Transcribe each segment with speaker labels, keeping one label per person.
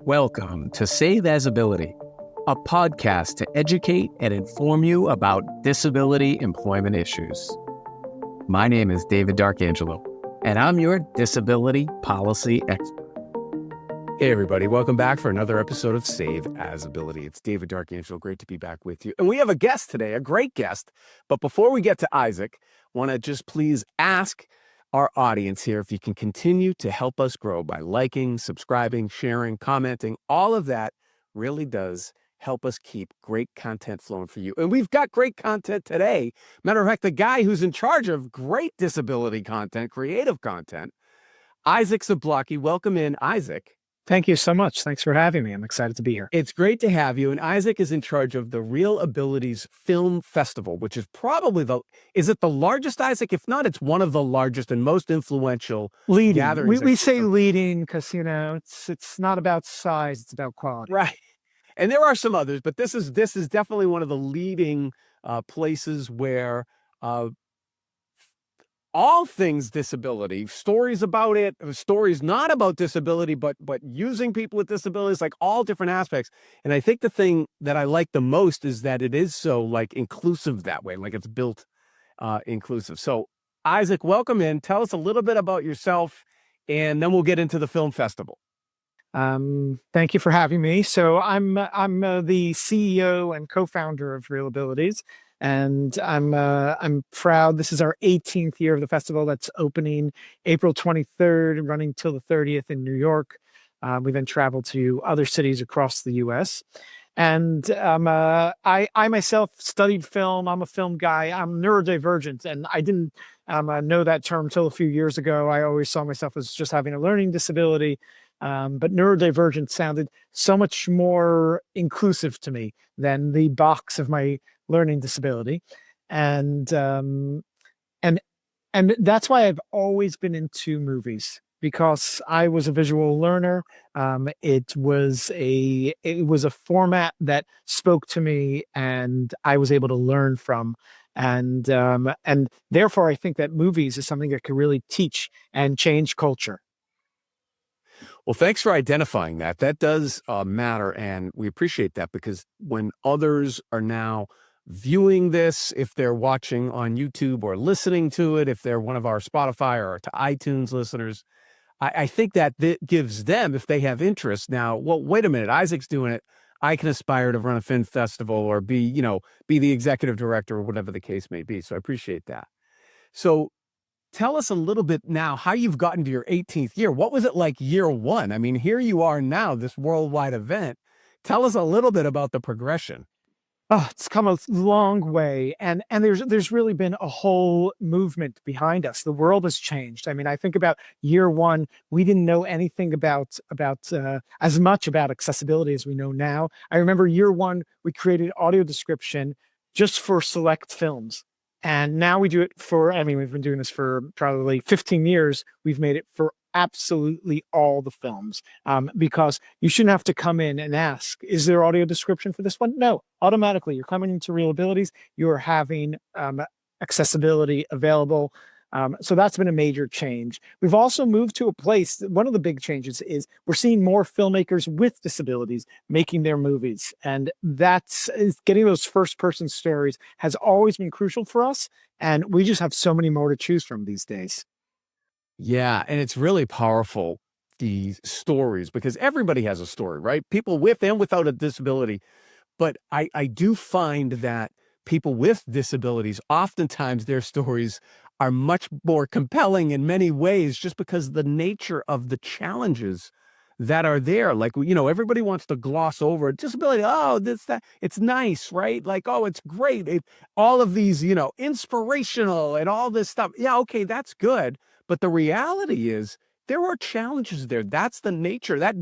Speaker 1: Welcome to Save As Ability, a podcast to educate and inform you about disability employment issues. My name is David D'Arcangelo, and I'm your disability policy expert.
Speaker 2: Hey everybody, welcome back for another episode of Save As Ability. It's David D'Arcangelo, great to be back with you. And we have a guest today, a great guest. But before we get to Isaac, I want to just please ask our audience here if you can continue to help us grow by liking, subscribing, sharing, commenting. All of that really does help us keep great content flowing for you. And we've got great content today. Matter of fact, the guy who's in charge of great disability content, creative content, Isaac Zablocki. Welcome in, Isaac.
Speaker 3: Thank you so much. Thanks for having me. I'm excited to be here.
Speaker 2: It's great to have you. And Isaac is in charge of the ReelAbilities Film Festival, which is probably is it the largest, Isaac? If not, it's one of the largest and most influential gatherings.
Speaker 3: We say leading because, it's not about size, it's about quality.
Speaker 2: Right. And there are some others, but this is definitely one of the leading places where all things disability, stories about it, stories not about disability, but using people with disabilities, like all different aspects. And I think the thing that I like the most is that it is so like inclusive that way, like it's built inclusive. So Isaac, welcome in. Tell us a little bit about yourself, and then we'll get into the film festival.
Speaker 3: Thank you for having me. So I'm the CEO and co-founder of ReelAbilities. And I'm proud. This is our 18th year of the festival. That's opening April 23rd, running till the 30th in New York. We then travel to other cities across the U.S. And I myself studied film. I'm a film guy. I'm neurodivergent, and I didn't know that term till a few years ago. I always saw myself as just having a learning disability. But neurodivergent sounded so much more inclusive to me than the box of my learning disability. And that's why I've always been into movies, because I was a visual learner. It was a format that spoke to me and I was able to learn from. And therefore I think that movies is something that could really teach and change culture.
Speaker 2: Well, thanks for identifying that. That does matter, and we appreciate that, because when others are now viewing this, if they're watching on YouTube or listening to it, if they're one of our Spotify or to iTunes listeners, I think that gives them, if they have interest now, well, wait a minute, Isaac's doing it. I can aspire to run a film festival or be the executive director or whatever the case may be. So I appreciate that. So tell us a little bit now how you've gotten to your 18th year. What was it like year one? I mean, here you are now, this worldwide event. Tell us a little bit about the progression.
Speaker 3: Oh, it's come a long way, and there's really been a whole movement behind us. The world has changed. I mean, I think about year one, we didn't know anything about as much about accessibility as we know now. I remember year one, we created audio description just for select films. And now we do it we've been doing this for probably 15 years. We've made it for absolutely all the films, because you shouldn't have to come in and ask, is there audio description for this one? No, automatically you're coming into ReelAbilities, you're having accessibility available. So that's been a major change. We've also moved to a place, one of the big changes is we're seeing more filmmakers with disabilities making their movies. And getting those first person stories has always been crucial for us. And we just have so many more to choose from these days.
Speaker 2: Yeah, and it's really powerful, these stories, because everybody has a story, right? People with and without a disability. But I do find that people with disabilities, oftentimes their stories are much more compelling in many ways, just because the nature of the challenges that are there. Like, everybody wants to gloss over disability. Oh, that. It's nice, right? Like, oh, it's great. All of these, inspirational and all this stuff. Yeah, okay, that's good. But the reality is there are challenges there. That's the nature, that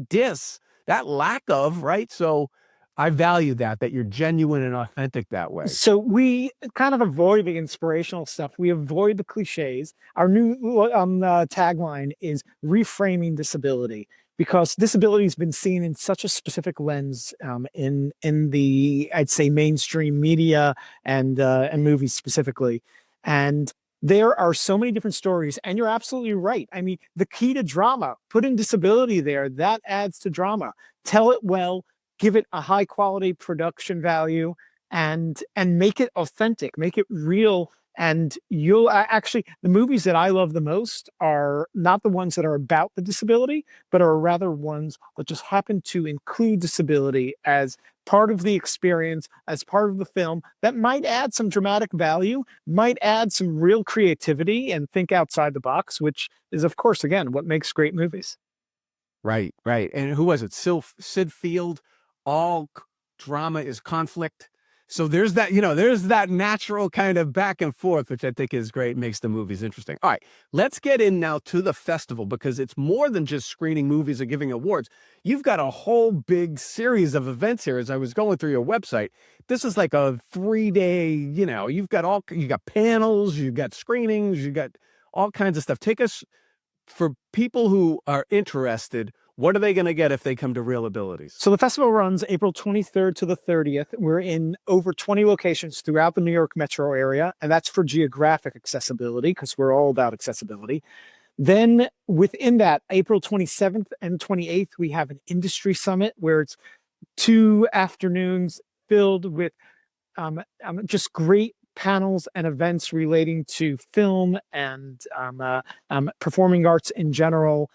Speaker 2: lack of, right? So I value that you're genuine and authentic that way.
Speaker 3: So we kind of avoid the inspirational stuff. We avoid the cliches. Our new tagline is reframing disability, because disability has been seen in such a specific lens in the, I'd say, mainstream media and movies specifically. And There are so many different stories, and you're absolutely right. I mean, the key to drama, put in disability there, that adds to drama. Tell it well, give it a high quality production value, and make it authentic, make it real. And you'll actually, the movies that I love the most are not the ones that are about the disability, but are rather ones that just happen to include disability as part of the experience, as part of the film, that might add some dramatic value, might add some real creativity and think outside the box, which is, of course, again, what makes great movies.
Speaker 2: Right, right. And who was it? Sid Field, drama is conflict. So there's that, there's that natural kind of back and forth, which I think is great, makes the movies interesting. All right, let's get in now to the festival, because it's more than just screening movies or giving awards. You've got a whole big series of events here. As I was going through your website, this is like a 3-day, you got panels, you've got screenings, you got all kinds of stuff. Take us, for people who are interested, what are they going to get if they come to ReelAbilities?
Speaker 3: So the festival runs April 23rd to the 30th. We're in over 20 locations throughout the New York metro area, and that's for geographic accessibility, because we're all about accessibility. Then within that, April 27th and 28th, we have an industry summit where it's 2 afternoons filled with just great panels and events relating to film and performing arts in general.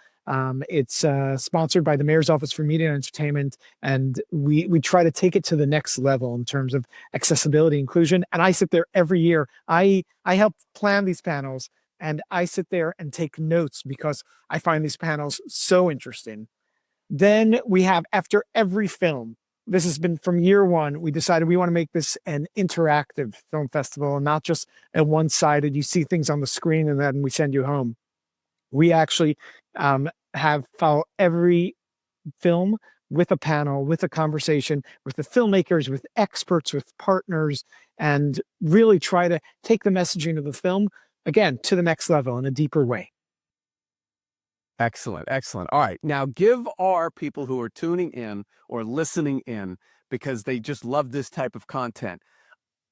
Speaker 3: It's sponsored by the Mayor's Office for Media and Entertainment, and we try to take it to the next level in terms of accessibility inclusion. And I sit there every year. I help plan these panels, and I sit there and take notes because I find these panels so interesting. Then we have, after every film, this has been from year one, we decided we want to make this an interactive film festival and not just a one-sided, you see things on the screen and then we send you home. We actually have follow every film with a panel, with a conversation, with the filmmakers, with experts, with partners, and really try to take the messaging of the film, again, to the next level in a deeper way.
Speaker 2: Excellent, excellent. All right, now give our people who are tuning in or listening in, because they just love this type of content,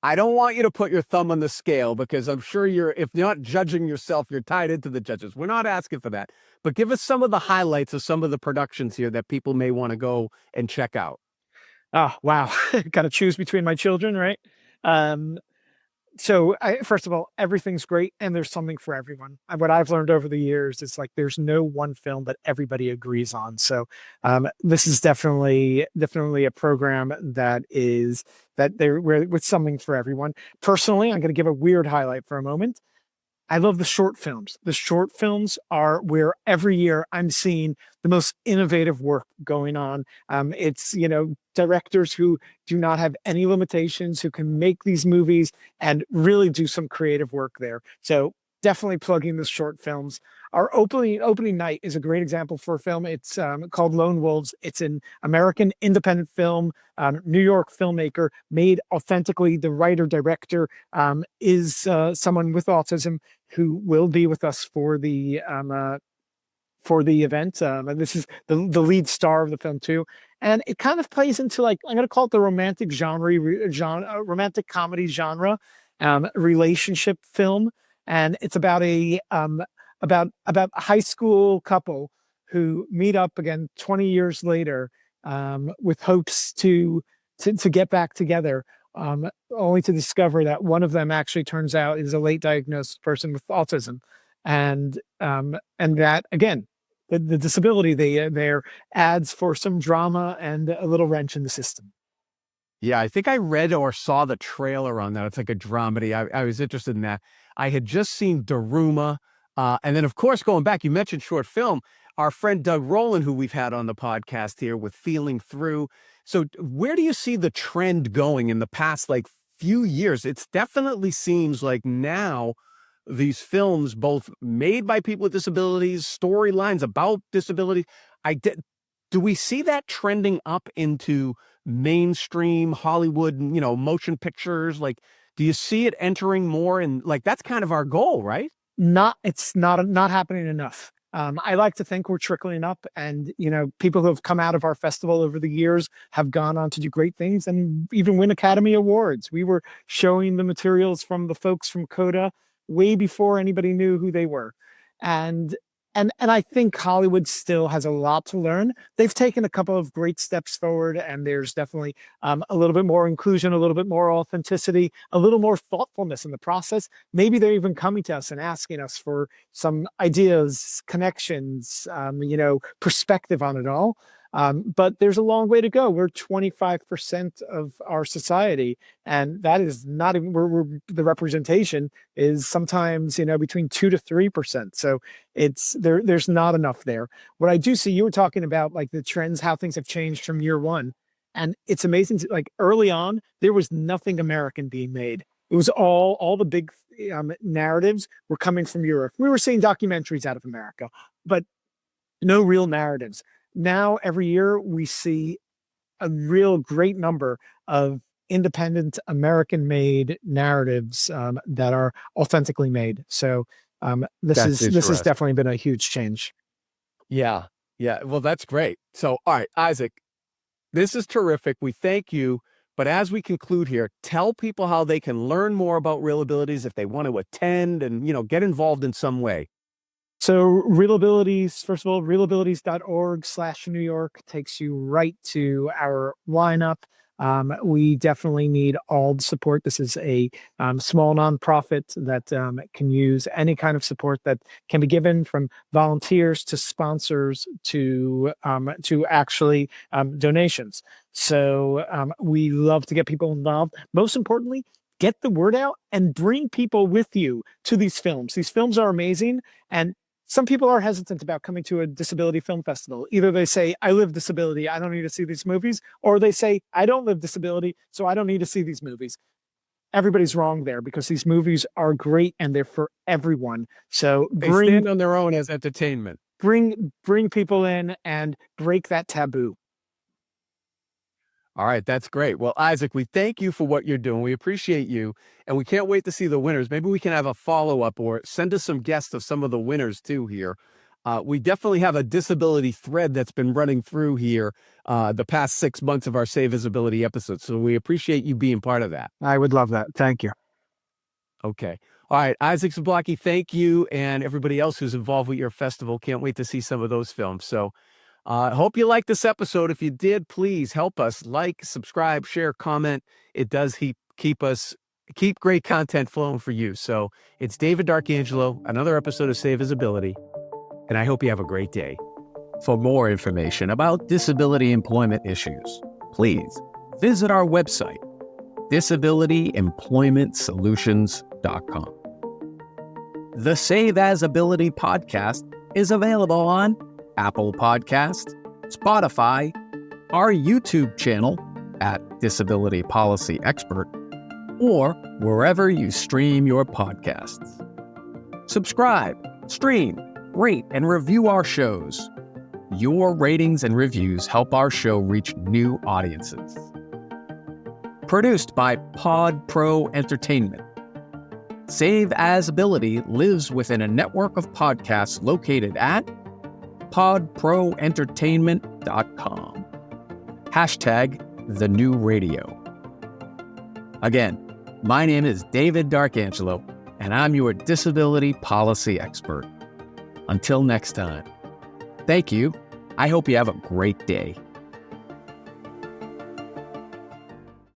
Speaker 2: I don't want you to put your thumb on the scale, because I'm sure if you're not judging yourself, you're tied into the judges. We're not asking for that. But give us some of the highlights of some of the productions here that people may want to go and check out.
Speaker 3: Oh, wow. Got to choose between my children, right? So first of all, everything's great and there's something for everyone. And what I've learned over the years is like there's no one film that everybody agrees on. So this is definitely a program that there with something for everyone. Personally, I'm going to give a weird highlight for a moment. I love the short films. The short films are where every year I'm seeing the most innovative work going on. It's, directors who do not have any limitations, who can make these movies and really do some creative work there. So definitely plugging the short films. Our opening night is a great example for a film. It's called Lone Wolves. It's an American independent film, New York filmmaker, made authentically. The writer-director is someone with autism who will be with us for the event. And this is the lead star of the film too. And it kind of plays into, like, I'm going to call it the romantic romantic comedy genre, relationship film. And it's about a high school couple who meet up again 20 years later with hopes to get back together, only to discover that one of them actually turns out is a late diagnosed person with autism, and that, again, the disability there adds for some drama and a little wrench in the system.
Speaker 2: Yeah, I think I read or saw the trailer on that. It's like a dramedy. I was interested in that. I had just seen Daruma. And then, of course, going back, you mentioned short film. Our friend Doug Rowland, who we've had on the podcast here with Feeling Through. So where do you see the trend going in the past, few years? It definitely seems like now these films, both made by people with disabilities, storylines about disability, do we see that trending up into mainstream Hollywood, motion pictures? Do you see it entering more? And that's kind of our goal, right?
Speaker 3: It's not happening enough. I like to think we're trickling up, and people who have come out of our festival over the years have gone on to do great things and even win Academy Awards. We were showing the materials from the folks from Coda way before anybody knew who they were. And I think Hollywood still has a lot to learn. They've taken a couple of great steps forward, and there's definitely a little bit more inclusion, a little bit more authenticity, a little more thoughtfulness in the process. Maybe they're even coming to us and asking us for some ideas, connections, perspective on it all. But there's a long way to go. We're 25% of our society, and that is not even the representation is sometimes, between 2 to 3%. So there's not enough there. What I do see, you were talking about like the trends, how things have changed from year one. And it's amazing like early on, there was nothing American being made. It was all the big narratives were coming from Europe. We were seeing documentaries out of America, but no real narratives. Now, every year, we see a real great number of independent American-made narratives that are authentically made. So this has definitely been a huge change.
Speaker 2: Yeah. Yeah. Well, that's great. So, all right, Isaac, this is terrific. We thank you. But as we conclude here, tell people how they can learn more about ReelAbilities if they want to attend and, get involved in some way.
Speaker 3: So ReelAbilities, first of all, reelabilities.org/New York takes you right to our lineup. We definitely need all the support. This is a small nonprofit that can use any kind of support that can be given, from volunteers to sponsors to actually donations. So we love to get people involved. Most importantly, get the word out and bring people with you to these films. These films are amazing, and some people are hesitant about coming to a disability film festival. Either they say, I live disability, I don't need to see these movies, or they say, I don't live disability, so I don't need to see these movies. Everybody's wrong there, because these movies are great and they're for everyone. So
Speaker 2: they stand on their own as entertainment.
Speaker 3: Bring people in and break that taboo.
Speaker 2: All right, that's great. Well, Isaac, we thank you for what you're doing. We appreciate you, and we can't wait to see the winners. Maybe we can have a follow-up or send us some guests of some of the winners too here. We definitely have a disability thread that's been running through here the past 6 months of our Say Visibility episodes, so we appreciate you being part of that.
Speaker 3: I would love that. Thank you.
Speaker 2: Okay. All right, Isaac Zablocki, thank you, and everybody else who's involved with your festival. Can't wait to see some of those films. So I hope you liked this episode. If you did, please help us like, subscribe, share, comment. It does keep great content flowing for you. So it's David D'Arcangelo, another episode of Say Visibility, and I hope you have a great day.
Speaker 1: For more information about disability employment issues, please visit our website, disabilityemploymentsolutions.com. The Save As Ability podcast is available on Apple Podcast, Spotify, our YouTube channel at Disability Policy Expert, or wherever you stream your podcasts. Subscribe, stream, rate, and review our shows. Your ratings and reviews help our show reach new audiences. Produced by Pod Pro Entertainment. Save As Ability lives within a network of podcasts located at podproentertainment.com. #TheNewRadio. Again, my name is David D'Arcangelo, and I'm your disability policy expert. Until next time, thank you. I hope you have a great day.